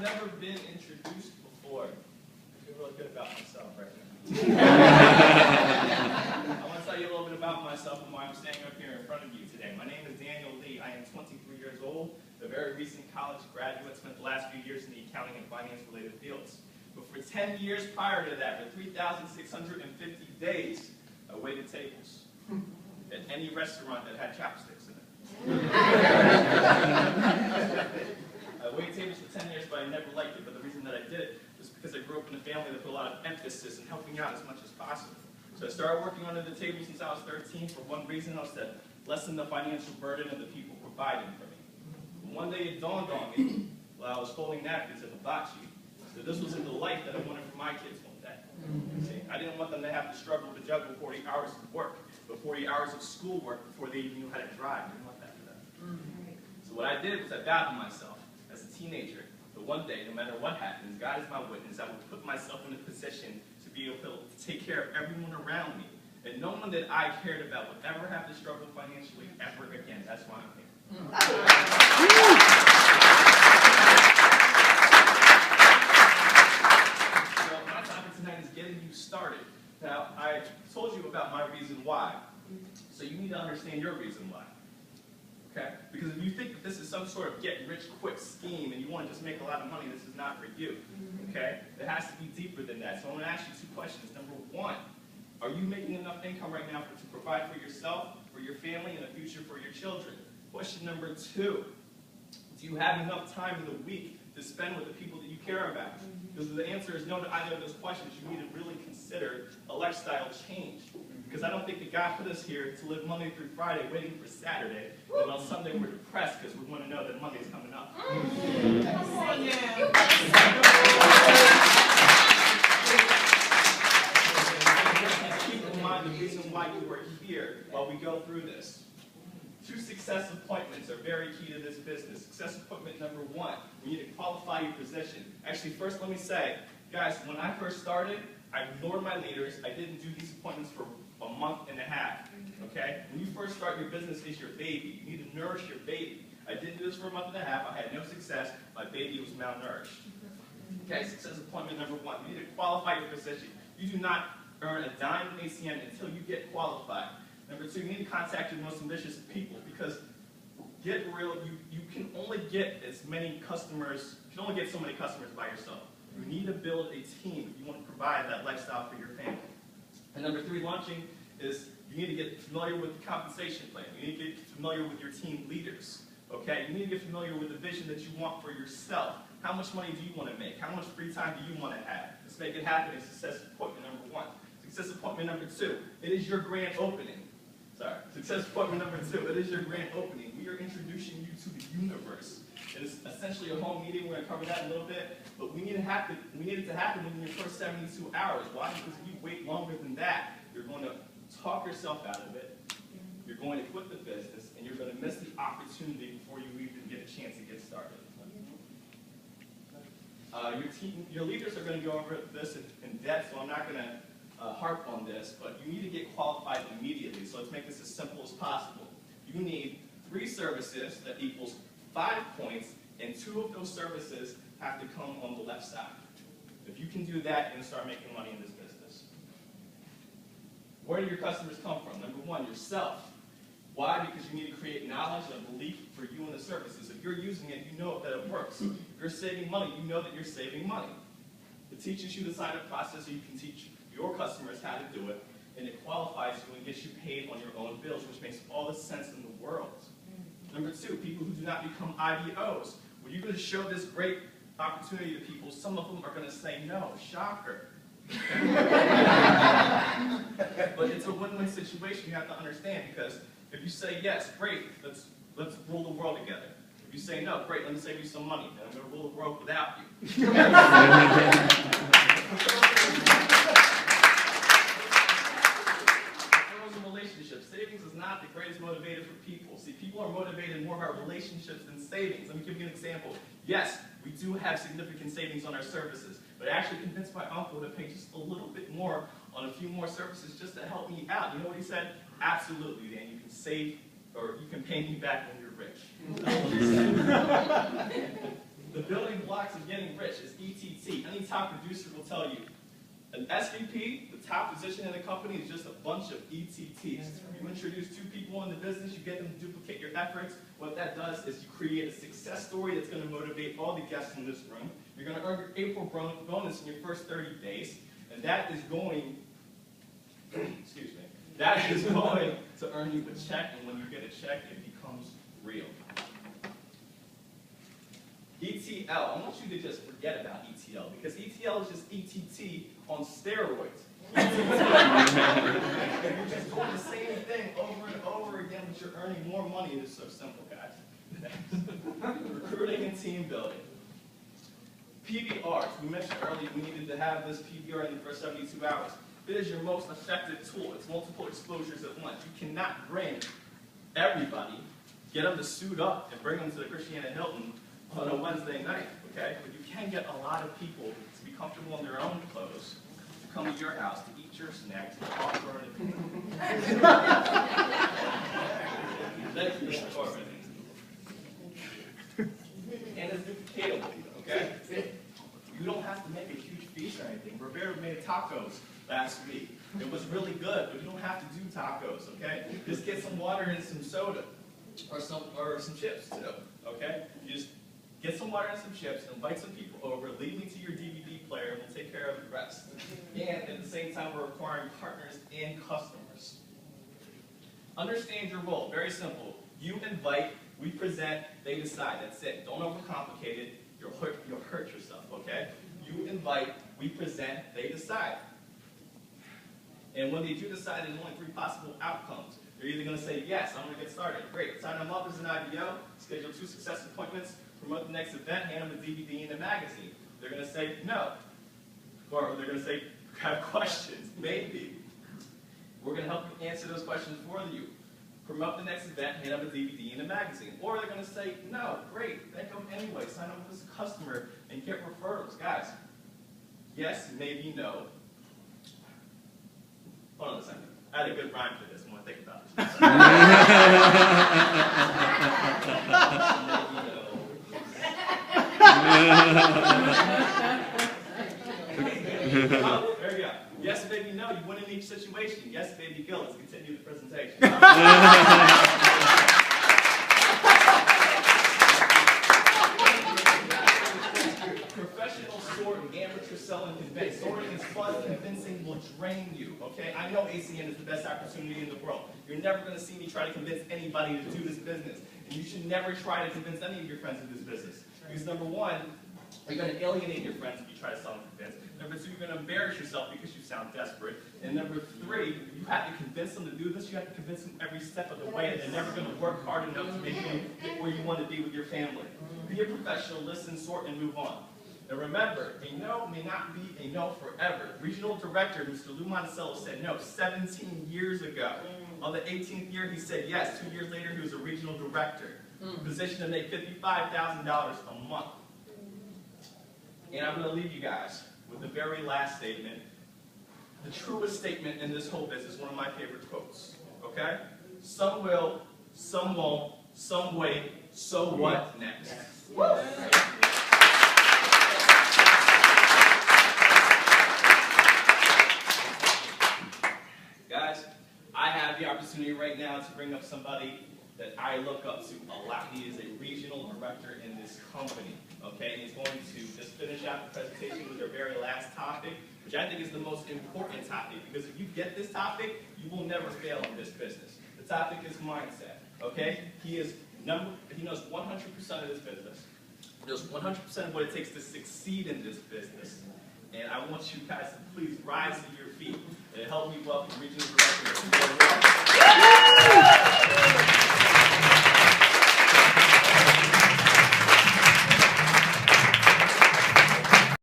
I've never been introduced before. I feel really good about myself right now. I want to tell you a little bit about myself and why I'm standing up here in front of you today. My name is Daniel Lee. I am 23 years old, a very recent college graduate, spent the last few years in the accounting and finance related fields. But for 10 years prior to that, for 3,650 days, I waited tables at any restaurant that had chopsticks in it. I waited tables for 10 years, but I never liked it. But the reason that I did it was because I grew up in a family that put a lot of emphasis in helping out as much as possible. So I started working under the table since I was 13 for one reason. I was to lessen the financial burden of the people providing for me. And one day it dawned on me while I was folding napkins at hibachi that this wasn't the life that I wanted for my kids one day. See, I didn't want them to have to struggle to juggle 40 hours of work, but 40 hours of schoolwork before they even knew how to drive. I didn't want that for them. So what I did was I vowed to myself as a teenager that one day, no matter what happens, God is my witness, I would put myself in a position to be able to take care of everyone around me. And no one that I cared about would ever have to struggle financially ever again. That's why I'm here. So my topic tonight is getting you started. Now, I told you about my reason why. So you need to understand your reason why. Okay? Because if you think that this is some sort of get-rich-quick scheme and you want to just make a lot of money, this is not for you. Okay? It has to be deeper than that. So I'm going to ask you two questions. Number one, are you making enough income right now to provide for yourself, for your family, and the future for your children? Question number two, do you have enough time in the week to spend with the people that you care about? Because if the answer is no to either of those questions, you need to really consider a lifestyle change. Because I don't think that God put us here to live Monday through Friday waiting for Saturday, and on Sunday we're depressed because we want to know that Monday's coming up. Keep in mind the reason why you are here while we go through this. 2 success appointments are very key to this business. Success appointment number 1, we need to qualify your position. Actually, first let me say, guys, when I first started, I ignored my leaders. I didn't do these appointments for a month and a half. Okay? When you first start your business, it's your baby. You need to nourish your baby. I didn't do this for a month and a half. I had no success. My baby was malnourished. Okay, success appointment number 1. You need to qualify your position. You do not earn a dime in ACN until you get qualified. Number 2, you need to contact your most ambitious people because get real, you can only get as many customers, you can only get so many customers by yourself. You need to build a team if you want to provide that lifestyle for your family. And number 3, launching is you need to get familiar with the compensation plan. You need to get familiar with your team leaders. Okay? You need to get familiar with the vision that you want for yourself. How much money do you want to make? How much free time do you want to have? Let's make it happen in success appointment number 1. Success appointment number 2, it is your grand opening. Success appointment number 2, it is your grand opening. We are introducing you to the universe. It is essentially a home meeting. We're going to cover that in a little bit. But we need it to happen within your first 72 hours. Why? Because if you wait longer than that, you're going to talk yourself out of it. You're going to quit the business, and you're going to miss the opportunity before you even get a chance to get started. Your leaders are going to go over this in depth, so I'm not going to harp on this, but you need to get qualified immediately. So let's make this as simple as possible. You need 3 services that equals 5 points, and 2 of those services have to come on the left side. If you can do that, you're going to start making money in this business. Where do your customers come from? Number 1, yourself. Why? Because you need to create knowledge and belief for you and the services. If you're using it, you know that it works. If you're saving money, you know that you're saving money. It teaches you the sign-up process so you can teach your customers how to do it, and it qualifies you and gets you paid on your own bills, which makes all the sense in the world. Number 2, people who do not become IBOs. When you're going to show this great opportunity to people, some of them are going to say no. Shocker. But it's a win-win situation you have to understand, because if you say yes, great, let's rule the world together. If you say no, great, let me save you some money, and I'm going to rule the world without you. Relationships. Savings is not the greatest motivator for people. See, people are motivated more about relationships than savings. Let me give you an example. Yes, we do have significant savings on our services, but I actually convinced my uncle to pay just a little bit more on a few more services just to help me out. You know what he said? Absolutely, Dan. You can save, or you can pay me back when you're rich. The building blocks of getting rich is ETT. Any top producer will tell you. An SVP, the top position in the company, is just a bunch of ETTs. You introduce two people in the business, you get them to duplicate your efforts. What that does is you create a success story that's going to motivate all the guests in this room. You're going to earn your April bonus in your first 30 days, and that is going, excuse me, that is going to earn you a check, and when you get a check, it becomes real. ETL, I want you to just forget about ETL, because ETL is just ETT on steroids. You're just doing the same thing over and over again, but you're earning more money. It is so simple, guys. Recruiting and team building. PBRs, we mentioned earlier we needed to have this PBR in the first 72 hours. It is your most effective tool. It's multiple exposures at once. You cannot bring everybody, get them to suit up and bring them to the Christiana Hilton on a Wednesday night, okay? But you can get a lot of people to be comfortable in their own clothes, to come to your house, to eat your snacks, to talk for an opinion. Thank you, Mr. Corbin. And it's duplicatable, okay? You don't have to make a huge feast or anything. Rivera made tacos last week. It was really good, but you don't have to do tacos, okay? Just get some water and some soda, or some chips too, okay? You just get some water and some chips, invite some people over, lead me to your DVD player, and we'll take care of the rest. And at the same time, we're acquiring partners and customers. Understand your role. Very simple. You invite, we present, they decide. That's it. Don't overcomplicate it. You'll hurt yourself, okay? You invite, we present, they decide. And when they do decide, there's only 3 possible outcomes. They're either going to say, yes, I'm going to get started. Great. Sign them up as an IBO, schedule 2 success appointments, promote the next event, hand them a DVD and a magazine. They're going to say no. Or they're going to say, have questions, maybe. We're going to help you answer those questions for you. Promote the next event, hand them a DVD and a magazine. Or they're going to say, no, great, thank them anyway. Sign up as a customer and get referrals. Guys, yes, maybe, no. Hold on a second. I had a good rhyme for this. I want to think about it. There you go. Yes, baby, no. You win in each situation. Yes, baby, go. Let's continue the presentation. Professional sorting, amateur selling, convince. Sorting is fun, convincing will drain you, okay? I know ACN is the best opportunity in the world. You're never going to see me try to convince anybody to do this business. And you should never try to convince any of your friends to do this business. Because number one, you're going to alienate your friends if you try to sell them convince. Number two, you're going to embarrass yourself because you sound desperate. And number three, you have to convince them to do this. You have to convince them every step of the way, and they're never going to work hard enough to make you get where you want to be with your family. Be a professional, listen, sort, and move on. And remember, a no may not be a no forever. Regional director, Mr. Lou Monticello, said no 17 years ago. On the 18th year, he said yes. 2 years later, he was a regional director. Position to make $55,000 a month. And I'm going to leave you guys with the very last statement, the truest statement in this whole business, one of my favorite quotes. Okay? Some will, some won't, some wait, so what next? Guys, I have the opportunity right now to bring up somebody that I look up to a lot. He is a regional director in this company, okay? And he's going to just finish out the presentation with our very last topic, which I think is the most important topic, because if you get this topic, you will never fail in this business. The topic is mindset, okay? He knows 100% of this business. He knows 100% of what it takes to succeed in this business. And I want you guys to please rise to your feet and help me welcome Regional Director